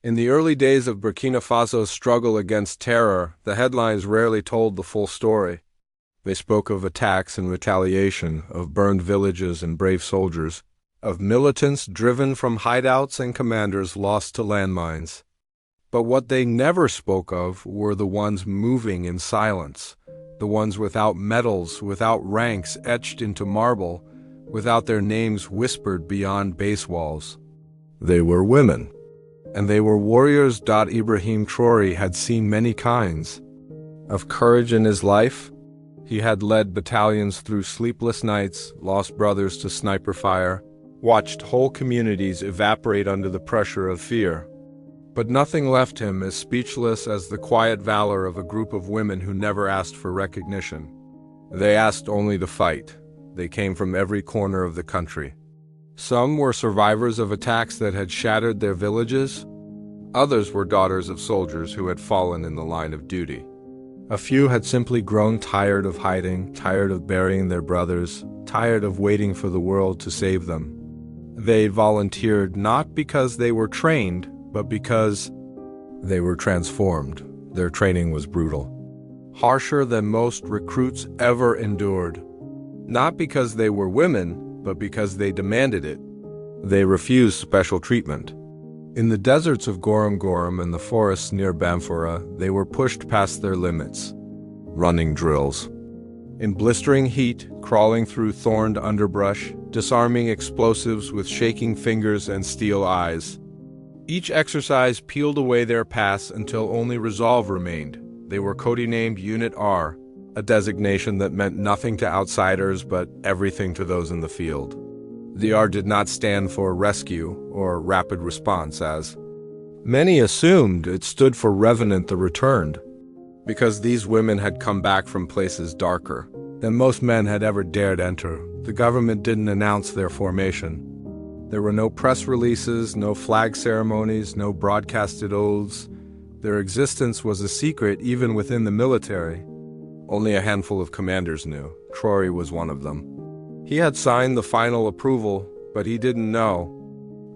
In the early days of Burkina Faso's struggle against terror, the headlines rarely told the full story. They spoke of attacks and retaliation, of burned villages and brave soldiers, of militants driven from hideouts and commanders lost to landmines. But what they never spoke of were the ones moving in silence, the ones without medals, without ranks etched into marble, without their names whispered beyond base walls. They were women. And they were warriors. Ibrahim Traoré had seen many kinds of courage in his life. He had led battalions through sleepless nights, lost brothers to sniper fire, watched whole communities evaporate under the pressure of fear. But nothing left him as speechless as the quiet valor of a group of women who never asked for recognition. They asked only to fight. They came from every corner of the country. Some were survivors of attacks that had shattered their villages. Others were daughters of soldiers who had fallen in the line of duty. A few had simply grown tired of hiding, tired of burying their brothers, tired of waiting for the world to save them. They volunteered not because they were trained, but because they were transformed. Their training was brutal, harsher than most recruits ever endured. Not because they were women, but because they demanded it. They refused special treatment. In the deserts of Gorom and the forests near Bamfora, they were pushed past their limits. Running drills. In blistering heat, crawling through thorned underbrush, disarming explosives with shaking fingers and steel eyes. Each exercise peeled away their past until only resolve remained. They were codenamed Unit R, a designation that meant nothing to outsiders but everything to those in the field. The R did not stand for rescue or rapid response, as many assumed. It stood for Revenant the Returned, because these women had come back from places darker than most men had ever dared enter. The government didn't announce their formation. There were no press releases, no flag ceremonies, no broadcasted oaths. Their existence was a secret even within the military. Only a handful of commanders knew. Traore was one of them. He had signed the final approval, but he didn't know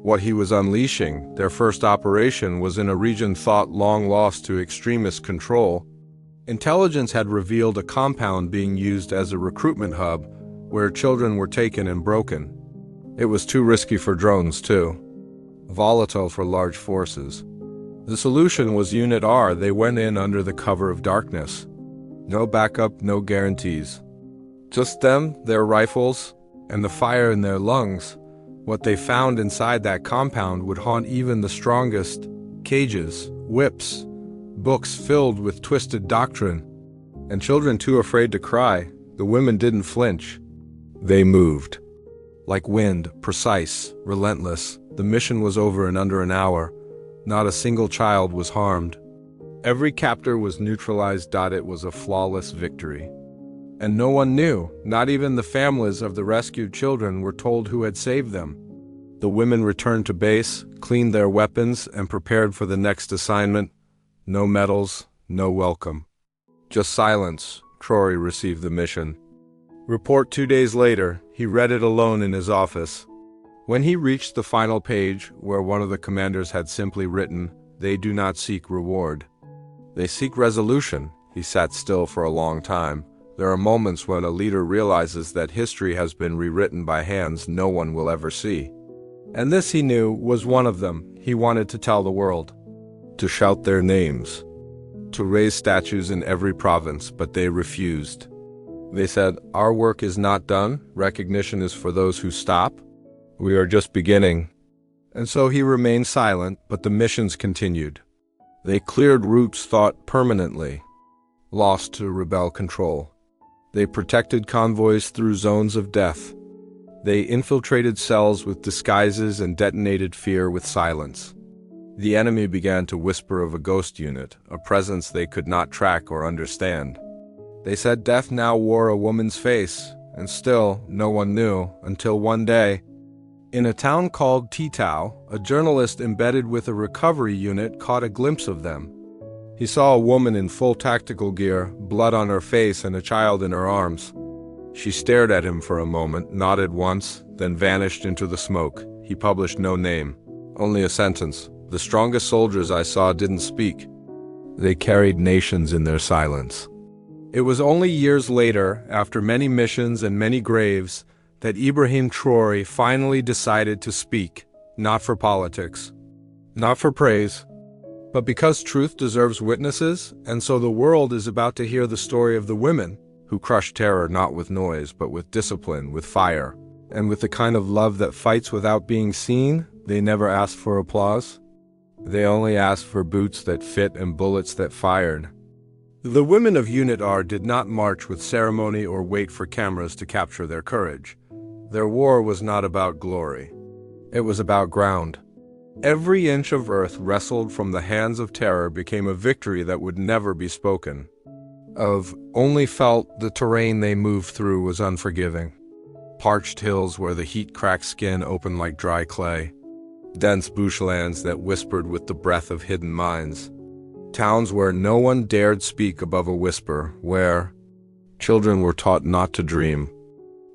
what he was unleashing. Their first operation was in a region thought long lost to extremist control. Intelligence had revealed a compound being used as a recruitment hub where children were taken and broken. It was too risky for drones, too. Volatile for large forces. The solution was Unit R. They went in under the cover of darkness. No backup, no guarantees. Just them, their rifles, and the fire in their lungs. What they found inside that compound would haunt even the strongest. Cages, whips, books filled with twisted doctrine, and children too afraid to cry. The women didn't flinch. They moved. Like wind, precise, relentless. The mission was over in under an hour. Not a single child was harmed. Every captor was neutralized. It was a flawless victory. And no one knew, not even the families of the rescued children were told who had saved them. The women returned to base, cleaned their weapons, and prepared for the next assignment. No medals, no welcome. Just silence. Traore received the mission. Report 2 days later. He read it alone in his office. When he reached the final page, where one of the commanders had simply written, "They do not seek reward. They seek resolution," he sat still for a long time. There are moments when a leader realizes that history has been rewritten by hands no one will ever see. And this, he knew, was one of them. He wanted to tell the world, to shout their names, to raise statues in every province, but they refused. They said, "Our work is not done. Recognition is for those who stop. We are just beginning." And so he remained silent, but the missions continued. They cleared routes thought permanently lost to rebel control. They protected convoys through zones of death. They infiltrated cells with disguises and detonated fear with silence. The enemy began to whisper of a ghost unit, a presence they could not track or understand. They said death now wore a woman's face, and still no one knew, until one day, in a town called Titao, a journalist embedded with a recovery unit caught a glimpse of them. He saw a woman in full tactical gear, blood on her face and a child in her arms. She stared at him for a moment, nodded once, then vanished into the smoke. He published no name, only a sentence, The strongest soldiers I saw didn't speak. They carried nations in their silence. It was only years later, after many missions and many graves, that Ibrahim Traoré finally decided to speak, not for politics, not for praise, but because truth deserves witnesses, and so the world is about to hear the story of the women who crushed terror not with noise, but with discipline, with fire, and with the kind of love that fights without being seen. They never asked for applause. They only asked for boots that fit and bullets that fired. The women of Unit R did not march with ceremony or wait for cameras to capture their courage. Their war was not about glory. It was about ground. Every inch of earth wrestled from the hands of terror became a victory that would never be spoken of. Only felt the terrain they moved through was unforgiving. Parched hills where the heat cracked skin opened like dry clay. Dense bushlands that whispered with the breath of hidden mines. Towns where no one dared speak above a whisper, where children were taught not to dream.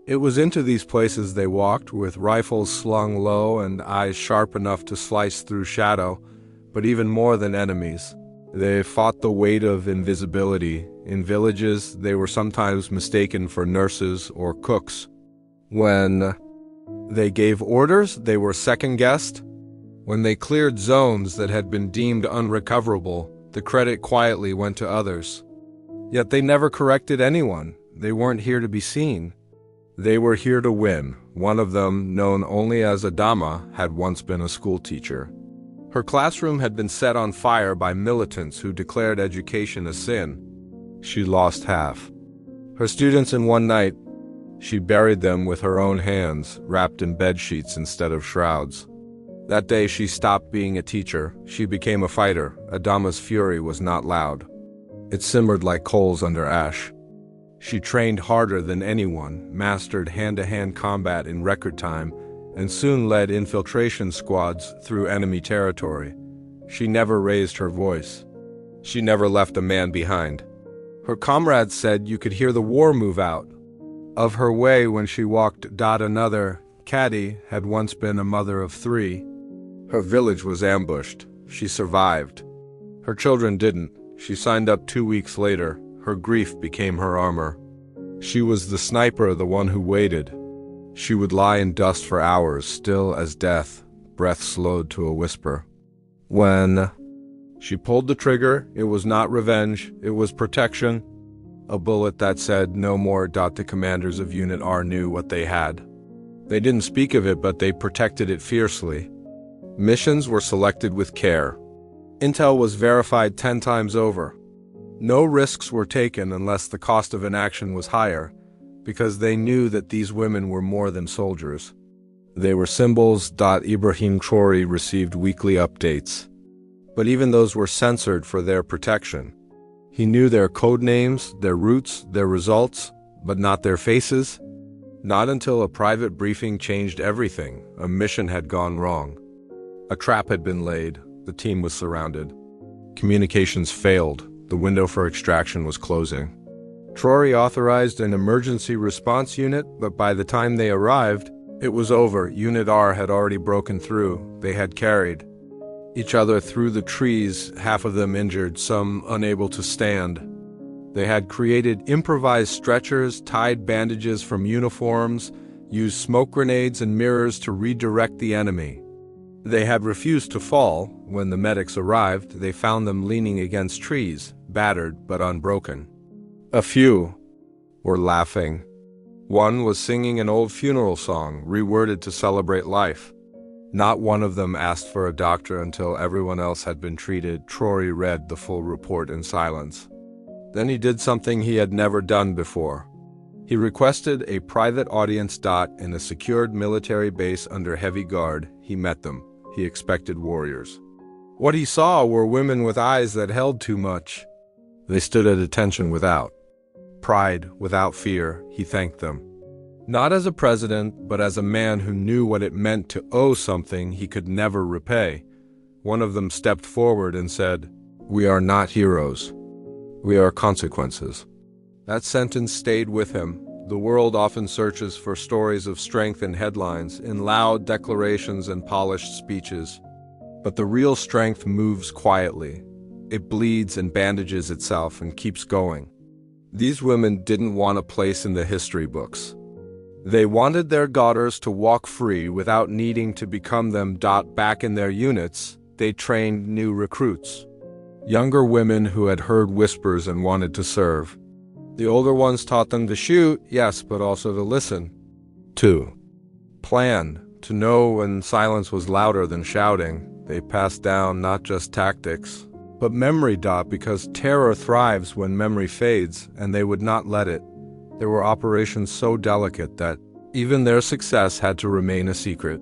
It was into these places they walked, with rifles slung low and eyes sharp enough to slice through shadow, but even more than enemies. They fought the weight of invisibility. In villages, they were sometimes mistaken for nurses or cooks. When they gave orders, they were second-guessed. When they cleared zones that had been deemed unrecoverable, the credit quietly went to others. Yet they never corrected anyone. They weren't here to be seen. They were here to win. One of them, known only as Adama, had once been a schoolteacher. Her classroom had been set on fire by militants who declared education a sin. She lost half her students in one night. She buried them with her own hands, wrapped in bed sheets instead of shrouds. That day she stopped being a teacher. She became a fighter. Adama's fury was not loud. It simmered like coals under ash. She trained harder than anyone, mastered hand-to-hand combat in record time, and soon led infiltration squads through enemy territory. She never raised her voice. She never left a man behind. Her comrades said you could hear the war move out of her way when she walked. Another, Kadi, had once been a mother of 3. Her village was ambushed. She survived. Her children didn't. She signed up 2 weeks later. Her grief became her armor. She was the sniper, the one who waited. She would lie in dust for hours, still as death, breath slowed to a whisper. When she pulled the trigger, it was not revenge, it was protection. A bullet that said no more. The commanders of Unit R knew what they had. They didn't speak of it, but they protected it fiercely. Missions were selected with care. Intel was verified 10 times over. No risks were taken unless the cost of inaction was higher, because they knew that these women were more than soldiers. They were symbols. Ibrahim Traoré received weekly updates, but even those were censored for their protection. He knew their code names, their routes, their results, but not their faces. Not until a private briefing changed everything. A mission had gone wrong. A trap had been laid. The team was surrounded. Communications failed. The window for extraction was closing. Traore authorized an emergency response unit, but by the time they arrived, it was over. Unit R had already broken through. They had carried each other through the trees, half of them injured, some unable to stand. They had created improvised stretchers, tied bandages from uniforms, used smoke grenades and mirrors to redirect the enemy. They had refused to fall. When the medics arrived, they found them leaning against trees, battered but unbroken. A few were laughing. One was singing an old funeral song, reworded to celebrate life. Not one of them asked for a doctor until everyone else had been treated. Traore read the full report in silence. Then he did something he had never done before. He requested a private audience. In a secured military base under heavy guard. He met them. He expected warriors. What he saw were women with eyes that held too much. They stood at attention without pride, without fear. He thanked them. Not as a president, but as a man who knew what it meant to owe something he could never repay. One of them stepped forward and said, "We are not heroes. We are consequences." That sentence stayed with him. The world often searches for stories of strength in headlines, in loud declarations and polished speeches. But the real strength moves quietly. It bleeds and bandages itself and keeps going. These women didn't want a place in the history books. They wanted their daughters to walk free without needing to become them. Back in their units, they trained new recruits. Younger women who had heard whispers and wanted to serve. The older ones taught them to shoot, yes, but also to listen. To plan, to know when silence was louder than shouting. They passed down not just tactics, but memory. Because terror thrives when memory fades, and they would not let it. There were operations so delicate that even their success had to remain a secret.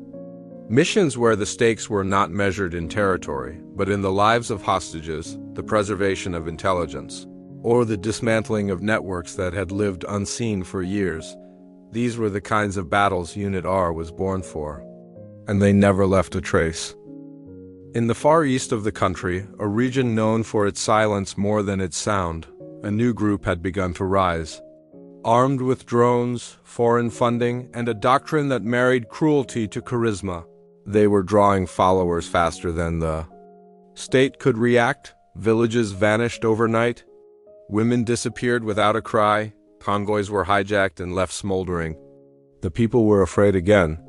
Missions where the stakes were not measured in territory, but in the lives of hostages, the preservation of intelligence, or the dismantling of networks that had lived unseen for years. These were the kinds of battles Unit R was born for. And they never left a trace. In the far east of the country, a region known for its silence more than its sound, a new group had begun to rise. Armed with drones, foreign funding, and a doctrine that married cruelty to charisma, they were drawing followers faster than the state could react. Villages vanished overnight. Women disappeared without a cry. Convoys were hijacked and left smoldering. The people were afraid again.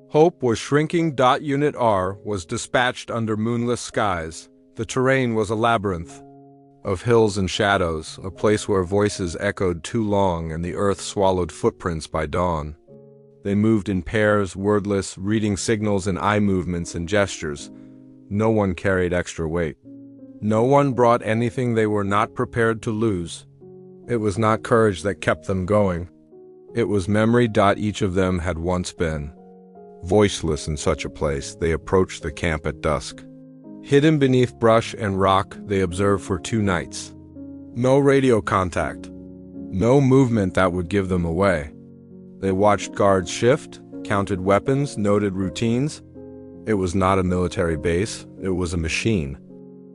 Hope was shrinking. Unit R was dispatched under moonless skies. The terrain was a labyrinth of hills and shadows, a place where voices echoed too long and the earth swallowed footprints by dawn. They moved in pairs, wordless, reading signals in eye movements and gestures. No one carried extra weight. No one brought anything they were not prepared to lose. It was not courage that kept them going. It was memory. Each of them had once been voiceless in such a place. They approached the camp at dusk. Hidden beneath brush and rock, they observed for 2 nights. No radio contact. No movement that would give them away. They watched guards shift, counted weapons, noted routines. It was not a military base, it was a machine.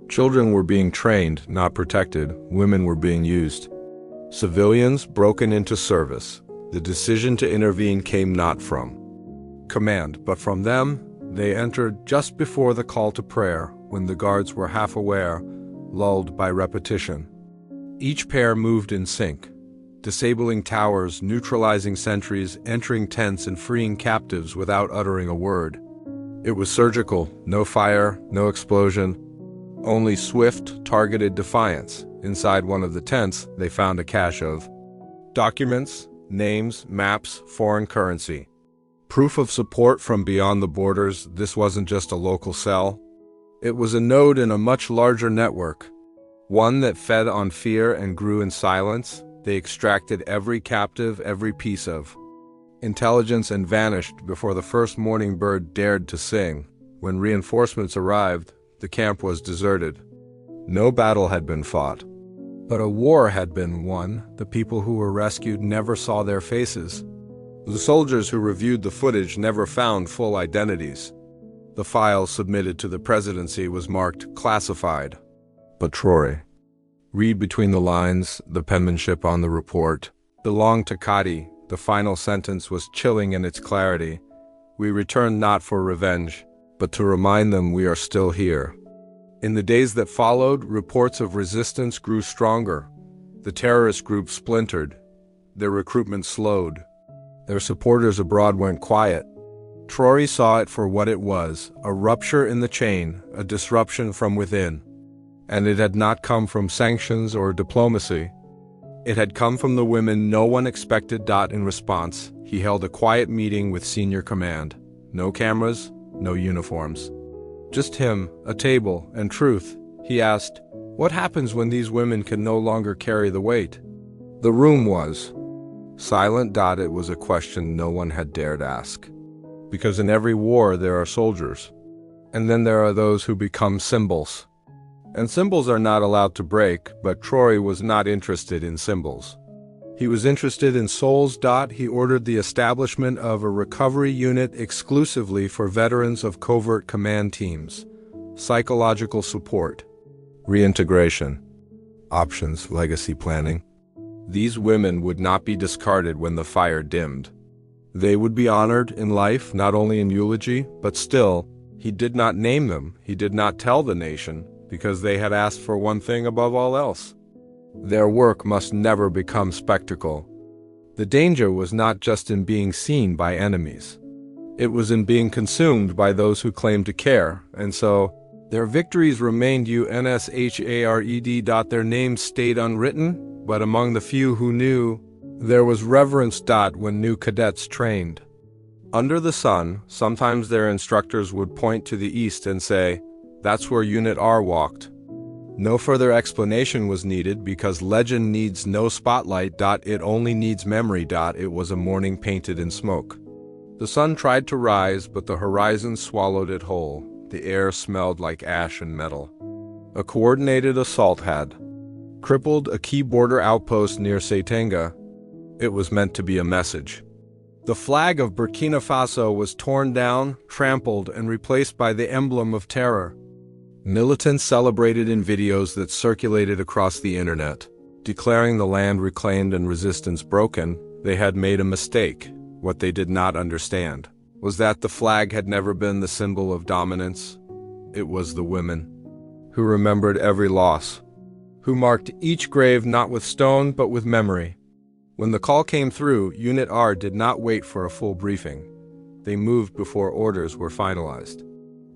Children were being trained, not protected. Women were being used. Civilians broken into service. The decision to intervene came not from command, but from them. They entered just before the call to prayer, when the guards were half aware, lulled by repetition. Each pair moved in sync, disabling towers, neutralizing sentries, entering tents and freeing captives without uttering a word. It was surgical, no fire, no explosion, only swift, targeted defiance. Inside one of the tents, they found a cache of documents, names, maps, foreign currency. Proof of support from beyond the borders. This wasn't just a local cell. It was a node in a much larger network, one that fed on fear and grew in silence. They extracted every captive, every piece of intelligence, and vanished before the first morning bird dared to sing. When reinforcements arrived, the camp was deserted. No battle had been fought, but a war had been won. The people who were rescued never saw their faces. The soldiers who reviewed the footage never found full identities. The file submitted to the presidency was marked classified. But Traore, read between the lines, the penmanship on the report, belonged to Kadi. The final sentence was chilling in its clarity. We returned not for revenge, but to remind them we are still here. In the days that followed, reports of resistance grew stronger. The terrorist group splintered. Their recruitment slowed. Their supporters abroad went quiet. Traore saw it for what it was, a rupture in the chain, a disruption from within. And it had not come from sanctions or diplomacy. It had come from the women no one expected. In response, he held a quiet meeting with senior command. No cameras, no uniforms. Just him, a table, and truth. He asked, "What happens when these women can no longer carry the weight?" The room was silent. It was a question no one had dared ask. Because in every war there are soldiers. And then there are those who become symbols. And symbols are not allowed to break, but Traore was not interested in symbols. He was interested in souls. He ordered the establishment of a recovery unit exclusively for veterans of covert command teams, psychological support, reintegration, options, legacy planning. These women would not be discarded when the fire dimmed. They would be honored in life, not only in eulogy, but still, He did not name them, he did not tell the nation, because they had asked for one thing above all else. Their work must never become spectacle. The danger was not just in being seen by enemies. It was in being consumed by those who claimed to care, and so their victories remained unshared. Their names stayed unwritten, but among the few who knew, there was reverence. When new cadets trained under the sun, sometimes their instructors would point to the east and say, "That's where Unit R walked." No further explanation was needed because legend needs no spotlight. It only needs memory. It was a morning painted in smoke. The sun tried to rise, but the horizon swallowed it whole. The air smelled like ash and metal. A coordinated assault had crippled a key border outpost near Seitenga. It was meant to be a message. The flag of Burkina Faso was torn down, trampled, and replaced by the emblem of terror. Militants celebrated in videos that circulated across the internet, declaring the land reclaimed and resistance broken. They had made a mistake. What they did not understand was that the flag had never been the symbol of dominance. It was the women who remembered every loss, who marked each grave not with stone but with memory. When the call came through, Unit R did not wait for a full briefing. They moved before orders were finalized.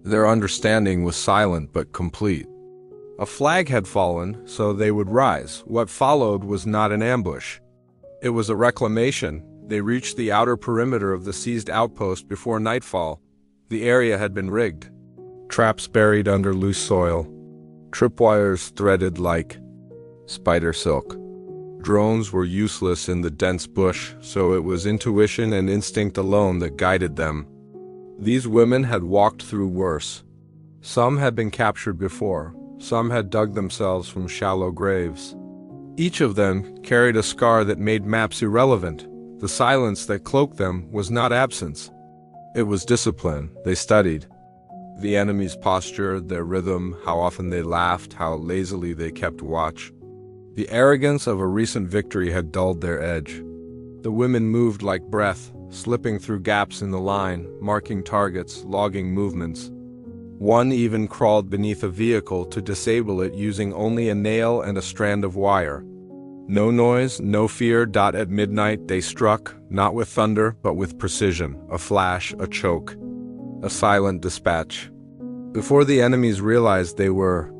Their understanding was silent but complete. A flag had fallen, so they would rise. What followed was not an ambush. It was a reclamation. They reached the outer perimeter of the seized outpost before nightfall. The area had been rigged. Traps buried under loose soil. Tripwires threaded like spider silk. Drones were useless in the dense bush, so it was intuition and instinct alone that guided them. These women had walked through worse. Some had been captured before. Some had dug themselves from shallow graves. Each of them carried a scar that made maps irrelevant. The silence that cloaked them was not absence. It was discipline. They studied the enemy's posture, their rhythm, how often they laughed, how lazily they kept watch. The arrogance of a recent victory had dulled their edge. The women moved like breath, slipping through gaps in the line, marking targets, logging movements. One even crawled beneath a vehicle to disable it using only a nail and a strand of wire. No noise, no fear. At midnight they struck, not with thunder, but with precision, a flash, a choke, a silent dispatch. Before the enemies realized they were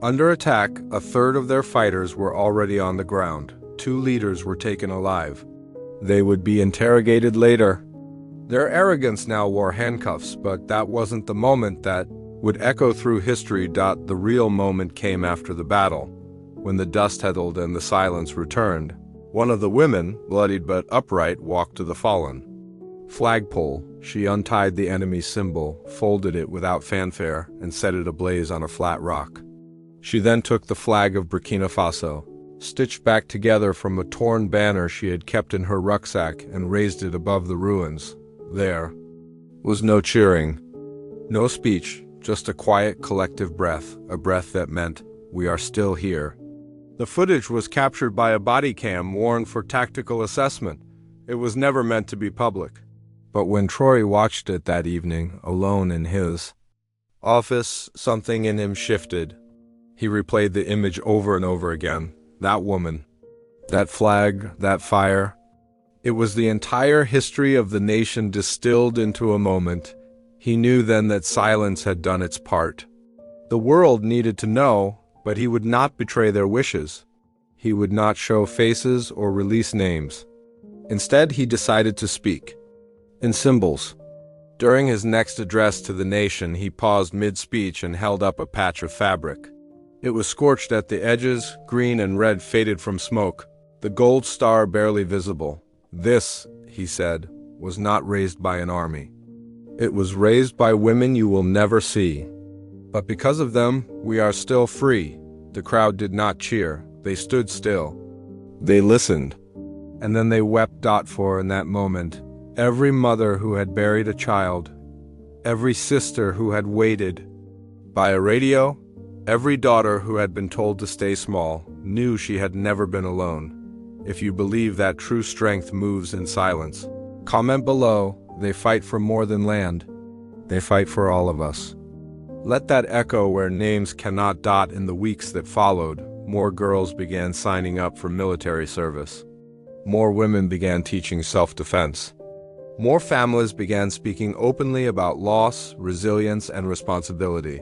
under attack, a third of their fighters were already on the ground. 2 leaders were taken alive. They would be interrogated later. Their arrogance now wore handcuffs, but that wasn't the moment that would echo through history. The real moment came after the battle, when the dust settled and the silence returned. One of the women, bloodied but upright, walked to the fallen flagpole. She untied the enemy's symbol, folded it without fanfare, and set it ablaze on a flat rock. She then took the flag of Burkina Faso, stitched back together from a torn banner she had kept in her rucksack, and raised it above the ruins. There was no cheering, no speech, just a quiet collective breath, a breath that meant, "We are still here." The footage was captured by a body cam worn for tactical assessment. It was never meant to be public. But when Traore watched it that evening, alone in his office, something in him shifted. He replayed the image over and over again. That woman, that flag, that fire. It was the entire history of the nation distilled into a moment. He knew then that silence had done its part. The world needed to know, but he would not betray their wishes. He would not show faces or release names. Instead, he decided to speak in symbols. During his next address to the nation, he paused mid-speech and held up a patch of fabric. It was scorched at the edges, green and red faded from smoke, the gold star barely visible. "This," he said, "was not raised by an army. It was raised by women you will never see. But because of them, we are still free." The crowd did not cheer. They stood still. They listened. And then they wept. For in that moment, every mother who had buried a child, every sister who had waited by a radio, every daughter who had been told to stay small, knew she had never been alone. If you believe that true strength moves in silence, comment below. They fight for more than land. They fight for all of us. Let that echo where names cannot dot in the weeks that followed. More girls began signing up for military service. More women began teaching self-defense. More families began speaking openly about loss, resilience, and responsibility.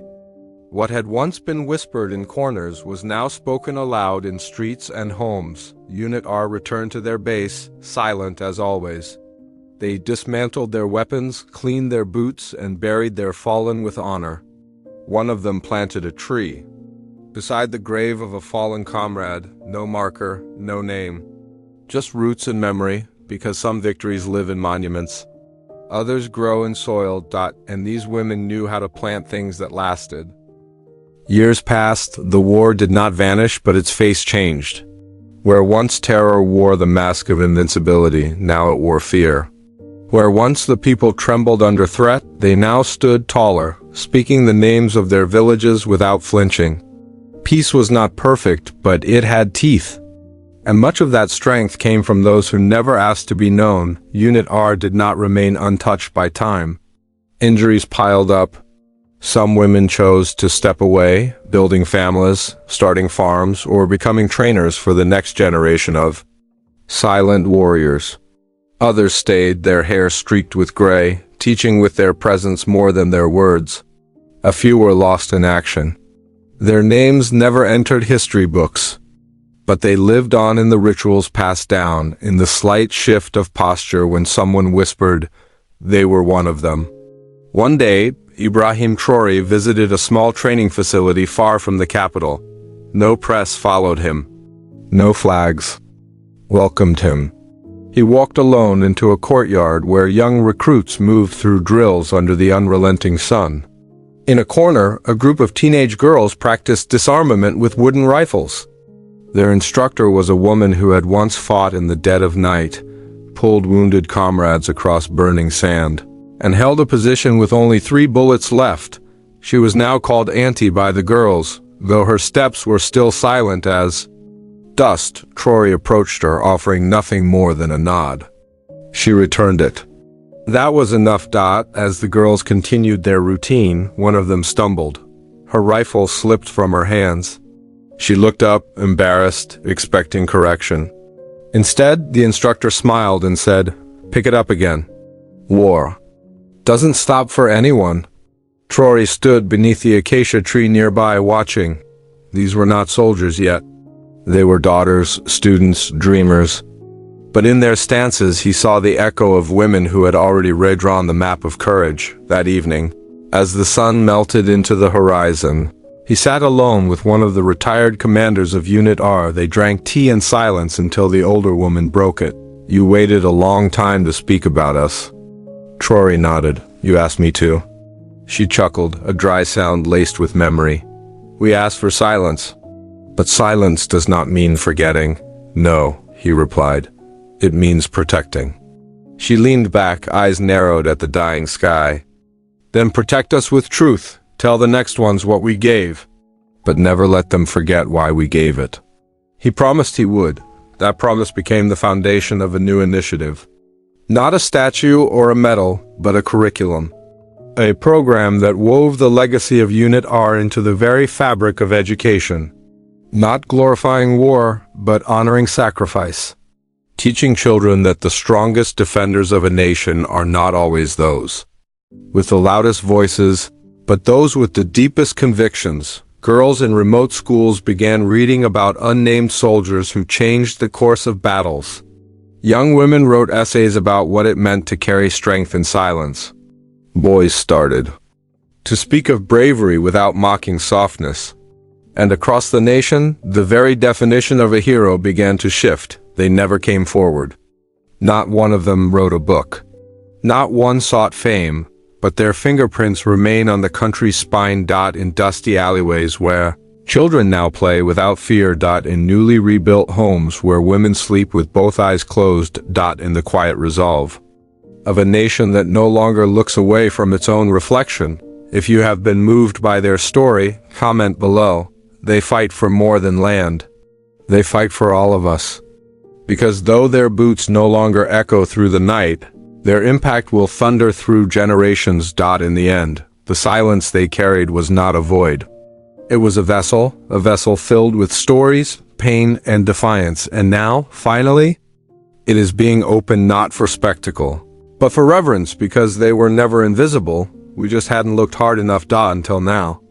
What had once been whispered in corners was now spoken aloud in streets and homes. Unit R returned to their base, silent as always. They dismantled their weapons, cleaned their boots, and buried their fallen with honor. One of them planted a tree. Beside the grave of a fallen comrade, no marker, no name. Just roots and memory, because some victories live in monuments. Others grow in soil, and these women knew how to plant things that lasted. Years passed, the war did not vanish, but its face changed. Where once terror wore the mask of invincibility, now it wore fear. Where once the people trembled under threat, they now stood taller, speaking the names of their villages without flinching. Peace was not perfect, but it had teeth. And much of that strength came from those who never asked to be known. Unit R did not remain untouched by time. Injuries piled up. Some women chose to step away, building families, starting farms, or becoming trainers for the next generation of silent warriors. Others stayed, their hair streaked with gray, teaching with their presence more than their words. A few were lost in action. Their names never entered history books, but they lived on in the rituals passed down, in the slight shift of posture when someone whispered, they were one of them. One day, Ibrahim Traoré visited a small training facility far from the capital. No press followed him. No flags welcomed him. He walked alone into a courtyard where young recruits moved through drills under the unrelenting sun. In a corner, a group of teenage girls practiced disarmament with wooden rifles. Their instructor was a woman who had once fought in the dead of night, pulled wounded comrades across burning sand, and held a position with only 3 bullets left. She was now called Auntie by the girls, though her steps were still silent as dust. Traore approached her, offering nothing more than a nod. She returned it. That was enough. As the girls continued their routine, one of them stumbled. Her rifle slipped from her hands. She looked up, embarrassed, expecting correction. Instead, the instructor smiled and said, "Pick it up again. War doesn't stop for anyone." Traore stood beneath the acacia tree nearby, watching. These were not soldiers yet. They were daughters, students, dreamers. But in their stances he saw the echo of women who had already redrawn the map of courage. That evening, as the sun melted into the horizon, he sat alone with one of the retired commanders of Unit R. They drank tea in silence until the older woman broke it. "You waited a long time to speak about us." Traore nodded. "You asked me to." She chuckled, a dry sound laced with memory. "We asked for silence." "But silence does not mean forgetting." "No," he replied. "It means protecting." She leaned back, eyes narrowed at the dying sky. "Then protect us with truth. Tell the next ones what we gave, but never let them forget why we gave it." He promised he would. That promise became the foundation of a new initiative. Not a statue or a medal, but a curriculum. A program that wove the legacy of Unit R into the very fabric of education. Not glorifying war, but honoring sacrifice. Teaching children that the strongest defenders of a nation are not always those with the loudest voices, but those with the deepest convictions. Girls in remote schools began reading about unnamed soldiers who changed the course of battles. Young women wrote essays about what it meant to carry strength in silence. Boys started to speak of bravery without mocking softness. And across the nation, the very definition of a hero began to shift. They never came forward. Not one of them wrote a book. Not one sought fame, but their fingerprints remain on the country's spine. In dusty alleyways where children now play without fear. In newly rebuilt homes where women sleep with both eyes closed. In the quiet resolve of a nation that no longer looks away from its own reflection. If you have been moved by their story, comment below. They fight for more than land. They fight for all of us. Because though their boots no longer echo through the night, Their impact will thunder through generations. In the end, the silence they carried was not a void. It was a vessel filled with stories, pain, and defiance, and now, finally, it is being opened not for spectacle, but for reverence, because they were never invisible. We just hadn't looked hard enough until now.